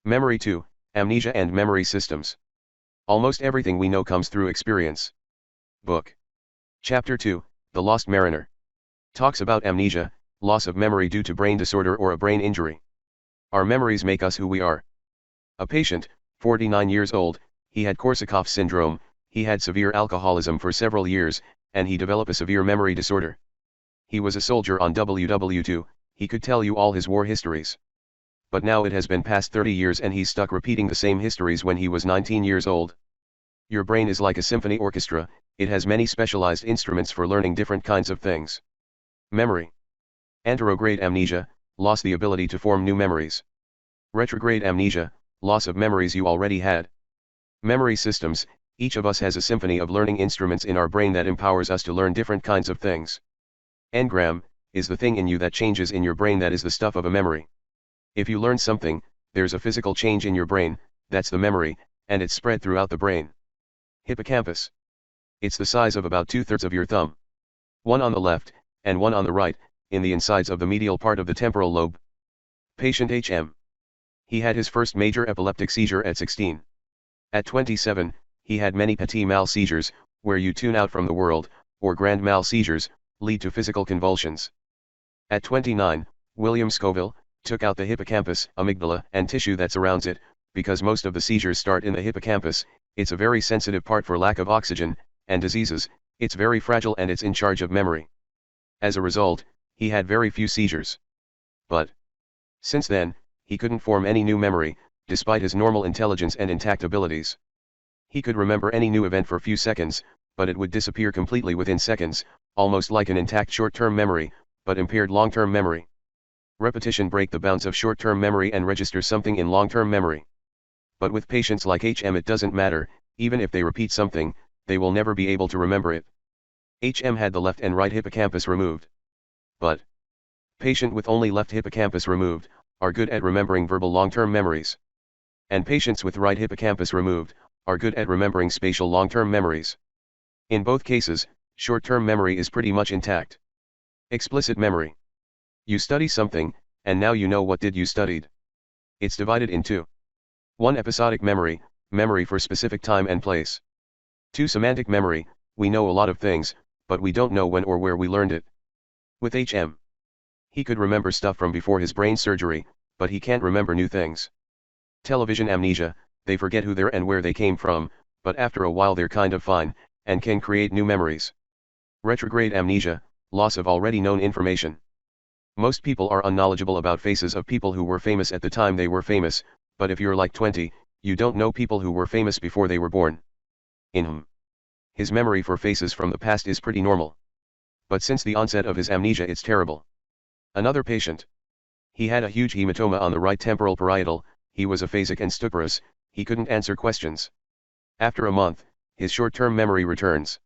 Memory 2, Amnesia and Memory Systems. Almost everything we know comes through experience. Book. Chapter 2, The Lost Mariner. Talks about amnesia, loss of memory due to brain disorder or a brain injury. Our memories make us who we are. A patient, 49 years old, he had Korsakoff syndrome, he had severe alcoholism for several years, and he developed a severe memory disorder. He was a soldier on WW2, he could tell you all his war histories. But now it has been past 30 years and he's stuck repeating the same histories when he was 19 years old. Your brain is like a symphony orchestra, it has many specialized instruments for learning different kinds of things. Memory. Anterograde amnesia, lost the ability to form new memories. Retrograde amnesia, loss of memories you already had. Memory systems, each of us has a symphony of learning instruments in our brain that empowers us to learn different kinds of things. Engram, is the thing in you that changes in your brain that is the stuff of a memory. If you learn something, there's a physical change in your brain, that's the memory, and it's spread throughout the brain. Hippocampus. It's the size of about 2/3 of your thumb. One on the left, and one on the right, in the insides of the medial part of the temporal lobe. Patient HM. He had his first major epileptic seizure at 16. At 27, he had many petit mal seizures, where you tune out from the world, or grand mal seizures, lead to physical convulsions. At 29, William Scoville took out the hippocampus, amygdala, and tissue that surrounds it, because most of the seizures start in the hippocampus, it's a very sensitive part for lack of oxygen, and diseases, it's very fragile and it's in charge of memory. As a result, he had very few seizures. But since then, he couldn't form any new memory, despite his normal intelligence and intact abilities. He could remember any new event for few seconds, but it would disappear completely within seconds, almost like an intact short-term memory, but impaired long-term memory. Repetition break the bounds of short-term memory and register something in long-term memory. But with patients like HM it doesn't matter, even if they repeat something, they will never be able to remember it. HM had the left and right hippocampus removed. But patient with only left hippocampus removed, are good at remembering verbal long-term memories. And patients with right hippocampus removed, are good at remembering spatial long-term memories. In both cases, short-term memory is pretty much intact. Explicit memory. You study something, and now you know what did you studied. It's divided in two. 1. Episodic memory, memory for specific time and place. 2. Semantic memory, we know a lot of things, but we don't know when or where we learned it. With HM. He could remember stuff from before his brain surgery, but he can't remember new things. Television amnesia, they forget who they're and where they came from, but after a while they're kind of fine, and can create new memories. Retrograde amnesia, loss of already known information. Most people are unknowledgeable about faces of people who were famous at the time they were famous, but if you're like 20, you don't know people who were famous before they were born. His memory for faces from the past is pretty normal. But since the onset of his amnesia it's terrible. Another patient. He had a huge hematoma on the right temporal parietal, he was aphasic and stuporous, he couldn't answer questions. After a month, his short-term memory returns.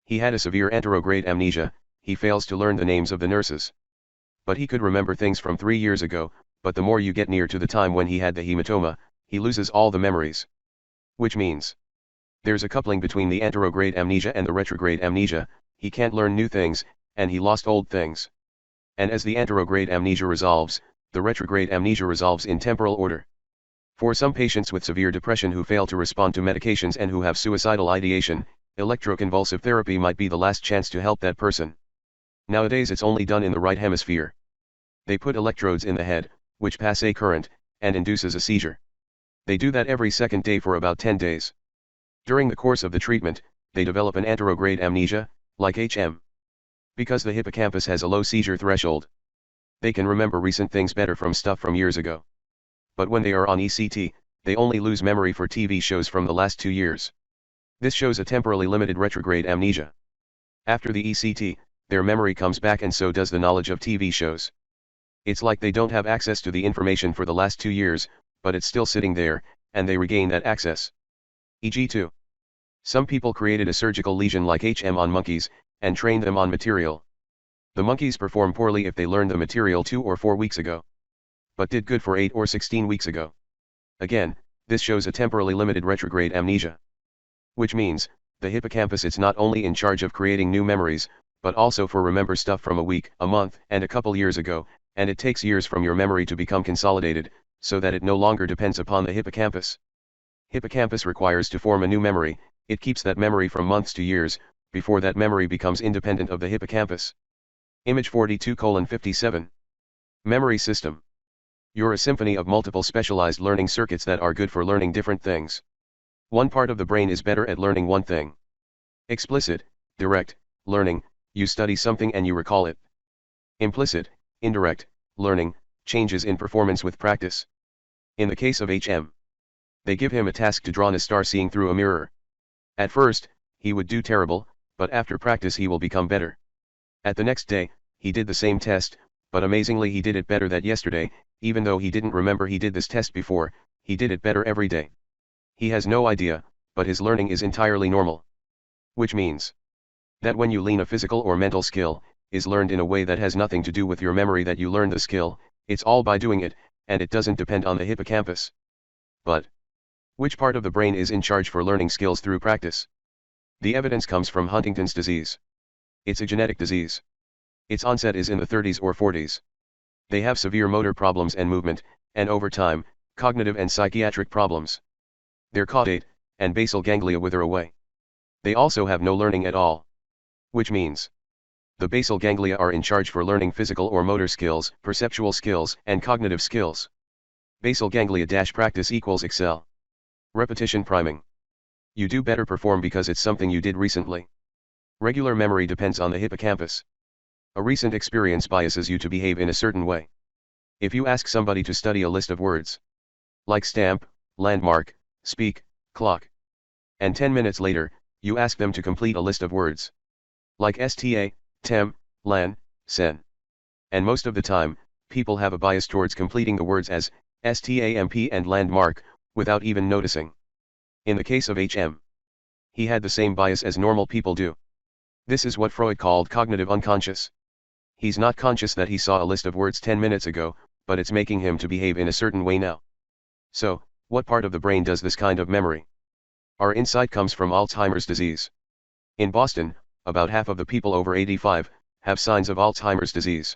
He had a severe anterograde amnesia, he fails to learn the names of the nurses. But he could remember things from 3 years ago, but the more you get near to the time when he had the hematoma, he loses all the memories. Which means there's a coupling between the anterograde amnesia and the retrograde amnesia, he can't learn new things, and he lost old things. And as the anterograde amnesia resolves, the retrograde amnesia resolves in temporal order. For some patients with severe depression who fail to respond to medications and who have suicidal ideation, electroconvulsive therapy might be the last chance to help that person. Nowadays it's only done in the right hemisphere. They put electrodes in the head, which pass a current, and induces a seizure. They do that every second day for about 10 days. During the course of the treatment, they develop an anterograde amnesia, like HM. Because the hippocampus has a low seizure threshold. They can remember recent things better from stuff from years ago. But when they are on ECT, they only lose memory for TV shows from the last 2 years. This shows a temporally limited retrograde amnesia. After the ECT, their memory comes back and so does the knowledge of TV shows. It's like they don't have access to the information for the last 2 years, but it's still sitting there, and they regain that access. E.g. 2. Some people created a surgical lesion like HM on monkeys, and trained them on material. The monkeys perform poorly if they learned the material 2 or 4 weeks ago. But did good for 8 or 16 weeks ago. Again, this shows a temporally limited retrograde amnesia. Which means, the hippocampus is not only in charge of creating new memories, but also for remember stuff from a week, a month, and a couple years ago, and it takes years from your memory to become consolidated, so that it no longer depends upon the hippocampus. Hippocampus requires to form a new memory, it keeps that memory from months to years, before that memory becomes independent of the hippocampus. Image 42:57. Memory system. You're a symphony of multiple specialized learning circuits that are good for learning different things. One part of the brain is better at learning one thing. Explicit, direct, learning, you study something and you recall it. Implicit, indirect, learning, changes in performance with practice. In the case of HM, they give him a task to draw a star seeing through a mirror. At first, he would do terrible, but after practice he will become better. At the next day, he did the same test, but amazingly he did it better than yesterday, even though he didn't remember he did this test before, he did it better every day. He has no idea, but his learning is entirely normal. Which means that when you learn a physical or mental skill, is learned in a way that has nothing to do with your memory that you learned the skill, it's all by doing it, and it doesn't depend on the hippocampus. But which part of the brain is in charge for learning skills through practice? The evidence comes from Huntington's disease. It's a genetic disease. Its onset is in the 30s or 40s. They have severe motor problems and movement, and over time, cognitive and psychiatric problems. Their caudate and basal ganglia wither away. They also have no learning at all. Which means the basal ganglia are in charge for learning physical or motor skills, perceptual skills, and cognitive skills. Basal ganglia practice equals excel. Repetition priming. You do better perform because it's something you did recently. Regular memory depends on the hippocampus. A recent experience biases you to behave in a certain way. If you ask somebody to study a list of words, like stamp, landmark, speak, clock, and 10 minutes later, you ask them to complete a list of words, like sta, tem, lan, sen. And most of the time, people have a bias towards completing the words as stamp and landmark, without even noticing. In the case of HM, he had the same bias as normal people do. This is what Freud called cognitive unconscious. He's not conscious that he saw a list of words 10 minutes ago, but it's making him to behave in a certain way now. So, what part of the brain does this kind of memory? Our insight comes from Alzheimer's disease. In Boston, about half of the people over 85 have signs of Alzheimer's disease.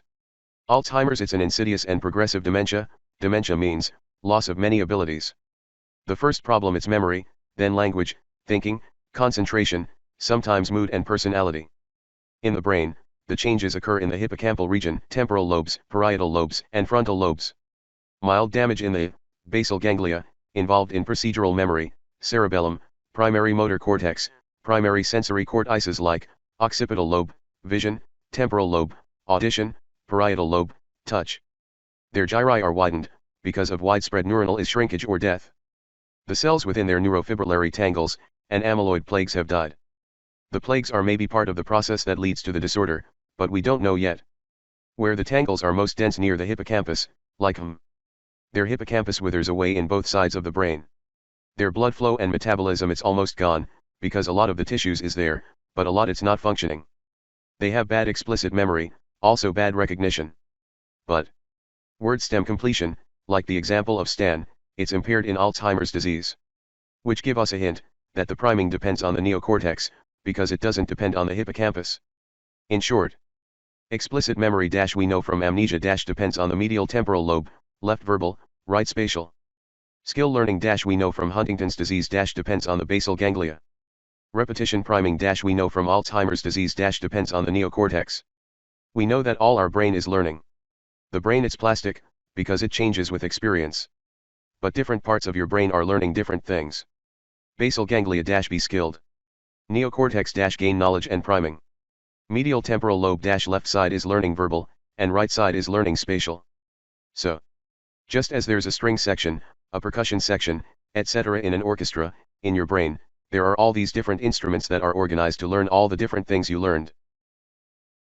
Alzheimer's is an insidious and progressive dementia. Dementia means loss of many abilities. The first problem is memory, then language, thinking, concentration, sometimes mood and personality. In the brain, the changes occur in the hippocampal region, temporal lobes, parietal lobes, and frontal lobes. Mild damage in the basal ganglia, involved in procedural memory, cerebellum, primary motor cortex, primary sensory cortices like occipital lobe, vision, temporal lobe, audition, parietal lobe, touch. Their gyri are widened, because of widespread neuronal shrinkage or death. The cells within their neurofibrillary tangles and amyloid plaques have died. The plaques are maybe part of the process that leads to the disorder, but we don't know yet. Where the tangles are most dense near the hippocampus, like their hippocampus withers away in both sides of the brain. Their blood flow and metabolism it's almost gone, because a lot of the tissues is there, but a lot it's not functioning. They have bad explicit memory, also bad recognition. But word stem completion, like the example of Stan, it's impaired in Alzheimer's disease. Which give us a hint that the priming depends on the neocortex, because it doesn't depend on the hippocampus. In short, explicit memory we know from amnesia depends on the medial temporal lobe, left verbal, right spatial. Skill learning we know from Huntington's disease depends on the basal ganglia. Repetition priming we know from Alzheimer's disease depends on the neocortex. We know that all our brain is learning. The brain is plastic, because it changes with experience. But different parts of your brain are learning different things. Basal ganglia be skilled. Neocortex gain knowledge and priming. Medial temporal lobe left side is learning verbal, and right side is learning spatial. So, just as there's a string section, a percussion section, etc. in an orchestra, in your brain, there are all these different instruments that are organized to learn all the different things you learned.